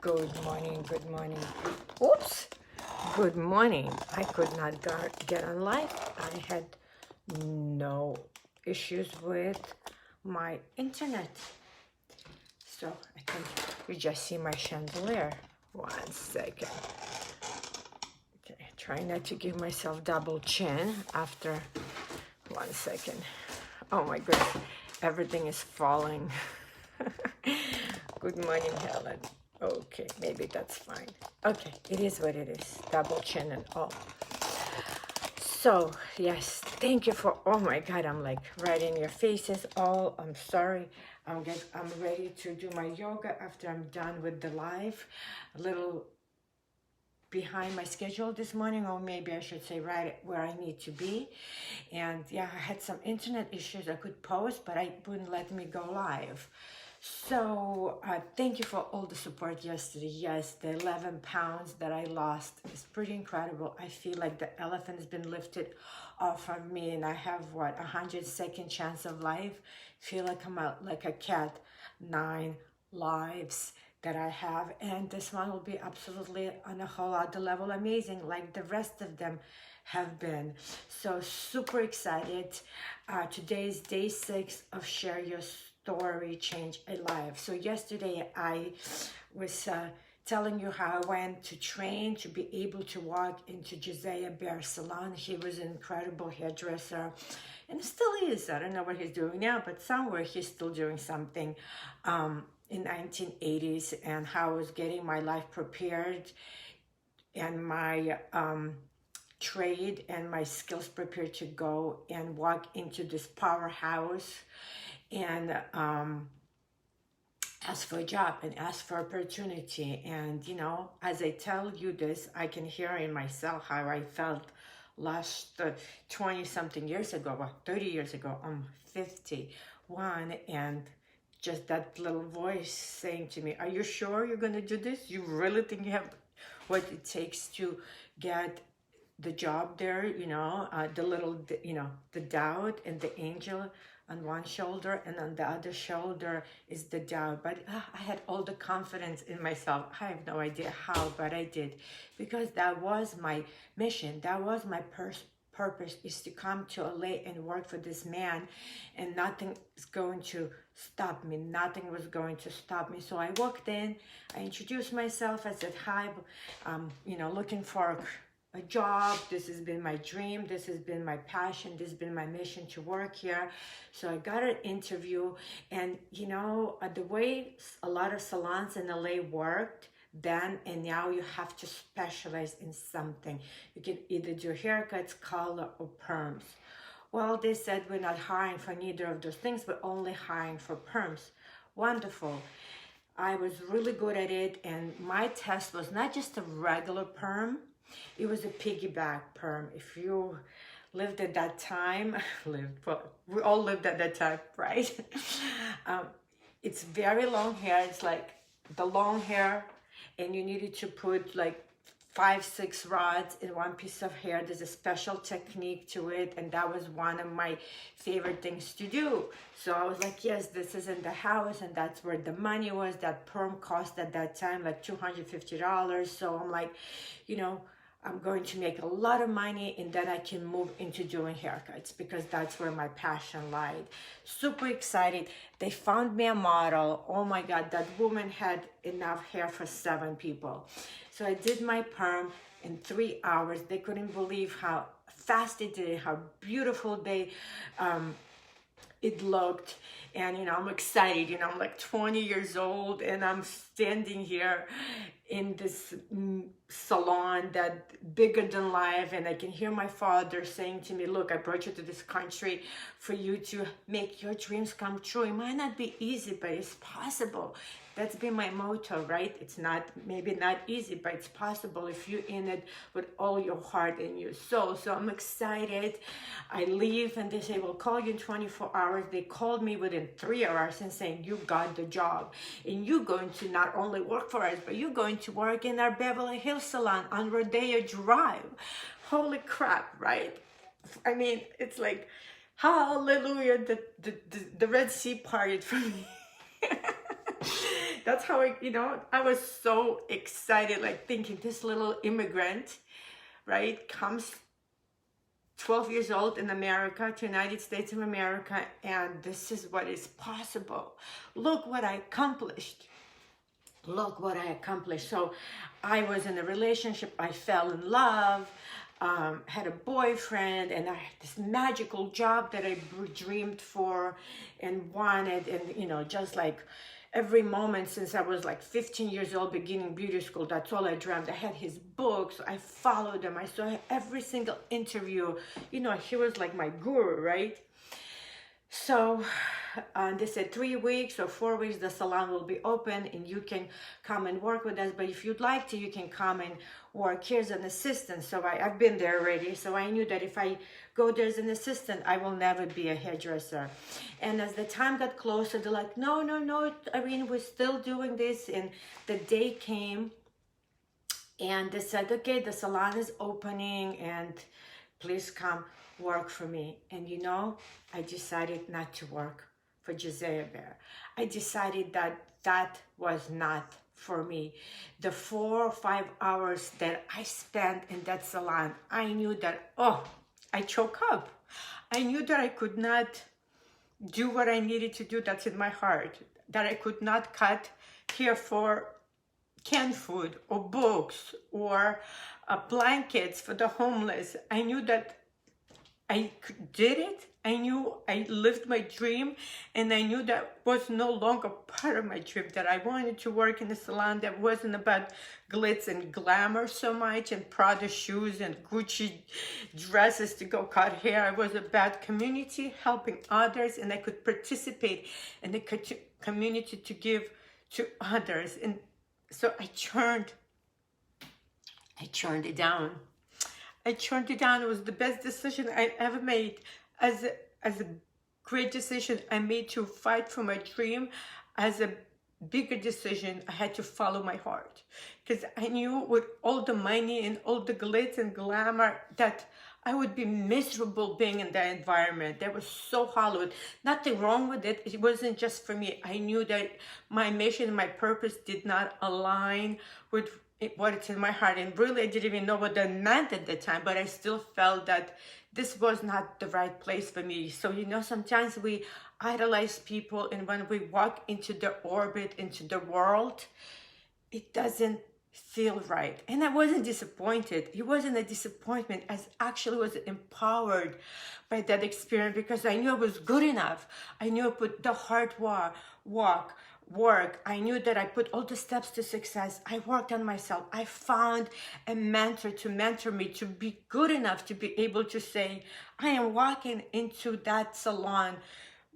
Good morning, good morning. Oops, good morning. I could not get on live. I had no issues with my internet. So I think you just see my chandelier. 1 second. Okay, try not to give myself double chin after 1 second. Oh my goodness, everything is falling. Good morning, Helen. Okay, maybe that's fine. Okay, it is what it is. Double chin and all. So, yes, thank you for, oh my God, I'm like right in your faces all. I'm sorry. I'm ready to do my yoga after I'm done with the live. A little behind my schedule this morning, or maybe I should say right where I need to be. And yeah, I had some internet issues. I could post, but I wouldn't let me go live. So thank you for all the support yesterday. Yes, the 11 pounds that I lost is pretty incredible. I feel like the elephant has been lifted off of me, and I have what, 100-second chance of life. Feel like I'm out like a cat. 9 lives that I have, and this one will be absolutely on a whole other level amazing, like the rest of them have been. So super excited. Today is day 6 of Share Your Story, Change a Life. So yesterday I was telling you how I went to train to be able to walk into Josiah Bear Salon. He was an incredible hairdresser, and still is. I don't know what he's doing now, but somewhere he's still doing something in 1980s, and how I was getting my life prepared and my trade and my skills prepared to go and walk into this powerhouse and ask for a job and ask for opportunity. And you know, as I tell you this, I can hear in myself how I felt last 20 something years ago, or 30 years ago. I'm 51, and just that little voice saying to me, are you sure you're going to do this? You really think you have what it takes to get the job there? You know, the little, you know, the doubt and the angel on one shoulder, and on the other shoulder is the doubt. But I had all the confidence in myself. I have no idea how, but I did, because that was my mission. That was my purpose, is to come to LA and work for this man, and nothing is going to stop me. Nothing was going to stop me. So I walked in, I introduced myself, I said hi, you know, looking for a job. This has been my dream. This has been my passion. This has been my mission to work here. So I got an interview, and you know, the way a lot of salons in LA worked then and now, you have to specialize in something. You can either do haircuts, color, or perms. Well, they said we're not hiring for neither of those things, we're only hiring for perms. Wonderful. I was really good at it, and my test was not just a regular perm, it was a piggyback perm. If you lived at that time, well, we all lived at that time, right? It's very long hair. It's like the long hair, and you needed to put like 5-6 rods in one piece of hair. There's a special technique to it, and that was one of my favorite things to do. So I was like, yes, this is in the house, and that's where the money was. That perm cost at that time like $250. So I'm like, you know, I'm going to make a lot of money, and then I can move into doing haircuts, because that's where my passion lied. Super excited. They found me a model. Oh my God, that woman had enough hair for 7 people. So I did my perm in 3 hours. They couldn't believe how fast they did it, how beautiful it looked. And you know, I'm excited. You know, I'm like 20 years old, and I'm standing here in this salon that bigger than life, and I can hear my father saying to me, look, I brought you to this country for you to make your dreams come true. It might not be easy, but it's possible. That's been my motto, right? It's not, maybe not easy, but it's possible if you're in it with all your heart and your soul. So I'm excited. I leave, and they say, we'll call you in 24 hours. They called me within 3 hours and saying, you got the job, and you're going to not only work for us, but you're going to work in our Beverly Hills salon on Rodeo Drive. Holy crap, right? I mean, it's like, hallelujah, the Red Sea parted for me. That's how I was so excited, like thinking this little immigrant, right, comes 12 years old in America, to United States of America, and this is what is possible. Look what I accomplished. Look what I accomplished. So I was in a relationship, I fell in love, had a boyfriend, and I had this magical job that I dreamed for and wanted, and just like every moment since I was like 15 years old, beginning beauty school, that's all I dreamt. I had his books, I followed him, I saw every single interview. He was like my guru, right? So they said 3 weeks or 4 weeks, the salon will be open and you can come and work with us. But if you'd like to, you can come and work here as an assistant. So I've been there already. So I knew that if I go there as an assistant, I will never be a hairdresser. And as the time got closer, they're like, no, Irene, we're still doing this. And the day came and they said, okay, the salon is opening and please come work for me. And I decided not to work for Giselle Bear. I decided that was not for me. The 4 or 5 hours that I spent in that salon, I knew that, I choke up. I knew that I could not do what I needed to do that's in my heart, that I could not cut hair for canned food or books or blankets for the homeless. I knew that I did it. I knew I lived my dream, and I knew that was no longer part of my dream, that I wanted to work in a salon that wasn't about glitz and glamour so much and Prada shoes and Gucci dresses to go cut hair. It was about community, helping others, and I could participate in the community to give to others. And so I turned it down. I turned it down. It was the best decision I ever made. As a great decision I made to fight for my dream, as a bigger decision, I had to follow my heart. Because I knew with all the money and all the glitz and glamour that I would be miserable being in that environment. That was so hollow. Nothing wrong with it. It wasn't just for me. I knew that my mission and my purpose did not align with what it's in my heart. And really, I didn't even know what that meant at the time, but I still felt that this was not the right place for me. So, sometimes we idolize people, and when we walk into the orbit, into the world, it doesn't feel right. And I wasn't disappointed. It wasn't a disappointment. I actually was empowered by that experience, because I knew I was good enough. I knew I put the hard work. I knew that I put all the steps to success. I worked on myself. I found a mentor to mentor me, to be good enough to be able to say, I am walking into that salon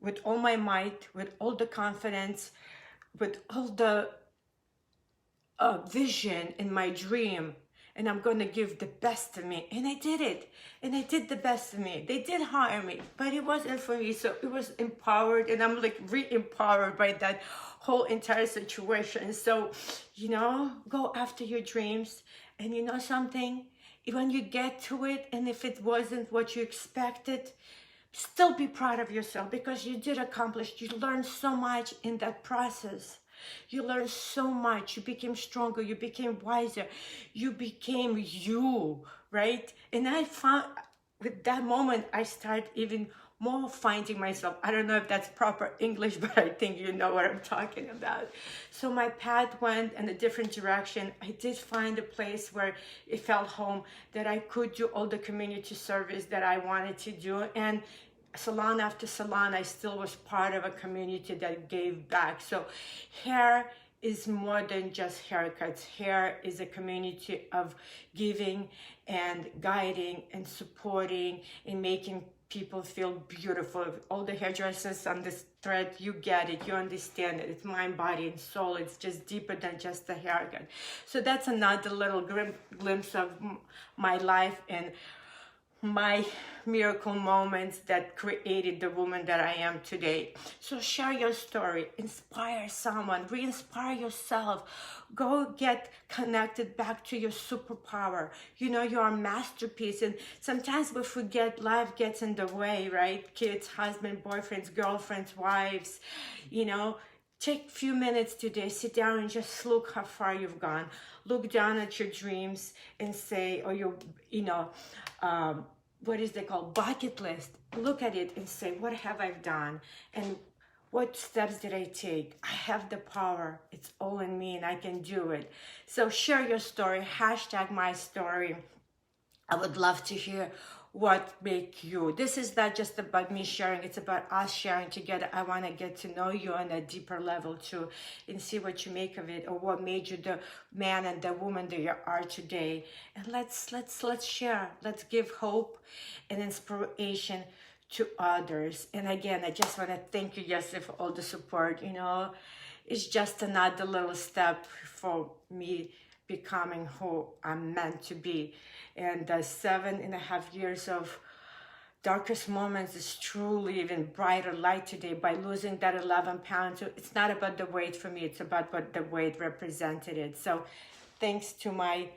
with all my might, with all the confidence, with all the vision in my dream, and I'm going to give the best of me. And I did it. And I did the best of me. They did hire me, but it wasn't for me. So it was empowered, and I'm like re-empowered by that whole entire situation. So, go after your dreams. And something, when you get to it, and if it wasn't what you expected, still be proud of yourself, because you did accomplish. You learned so much in that process. You learned so much. You became stronger. You became wiser. You became you, right? And I found, with that moment, I started even more finding myself. I don't know if that's proper English, but I think you know what I'm talking about. So my path went in a different direction. I did find a place where it felt home, that I could do all the community service that I wanted to do. And salon after salon, I still was part of a community that gave back. So hair is more than just haircuts. Hair is a community of giving and guiding and supporting and making people feel beautiful. All the hairdressers on this thread, you get it, you understand it. It's mind, body, and soul. It's just deeper than just the haircut. So that's another little glimpse of my life and my miracle moments that created the woman that I am today. So share your story, inspire someone, re-inspire yourself. Go get connected back to your superpower. You're a masterpiece. And sometimes we forget, life gets in the way, right? Kids, husband, boyfriends, girlfriends, wives, Take a few minutes today, sit down and just look how far you've gone. Look down at your dreams and say, or your, what is they called, bucket list. Look at it and say, what have I done? And what steps did I take? I have the power. It's all in me and I can do it. So share your story, hashtag my story. I would love to hear what make you. This is not just about me sharing, it's about us sharing together. I want to get to know you on a deeper level too and see what you make of it, or what made you the man and the woman that you are today. And let's share. Let's give hope and inspiration to others. And again, I just want to thank you, Jesse, for all the support. It's just another little step for me becoming who I'm meant to be. And the 7.5 years of darkest moments is truly even brighter light today by losing that 11 pounds. It's not about the weight for me, it's about what the weight represented it. So thanks to my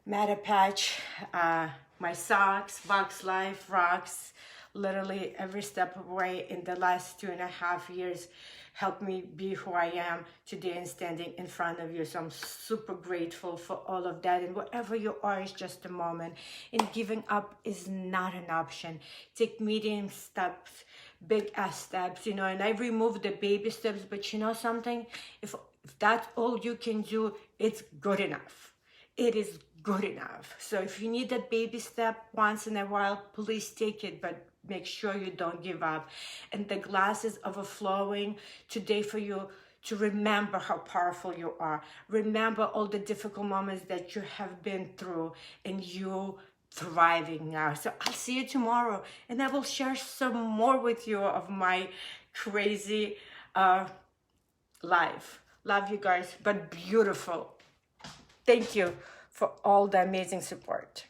Meta Patch, my socks, Box Life, rocks, literally every step of the way in the last 2.5 years helped me be who I am today and standing in front of you. So I'm super grateful for all of that. And wherever you are is just a moment. And giving up is not an option. Take medium steps, big ass steps, and I remove the baby steps. But you know something? If that's all you can do, it's good enough. It is good enough. So if you need a baby step once in a while, please take it, but make sure you don't give up. And the glass is overflowing today for you to remember how powerful you are. Remember all the difficult moments that you have been through, and you thriving now. So I'll see you tomorrow, and I will share some more with you of my crazy life. Love you guys, but beautiful. Thank you for all the amazing support.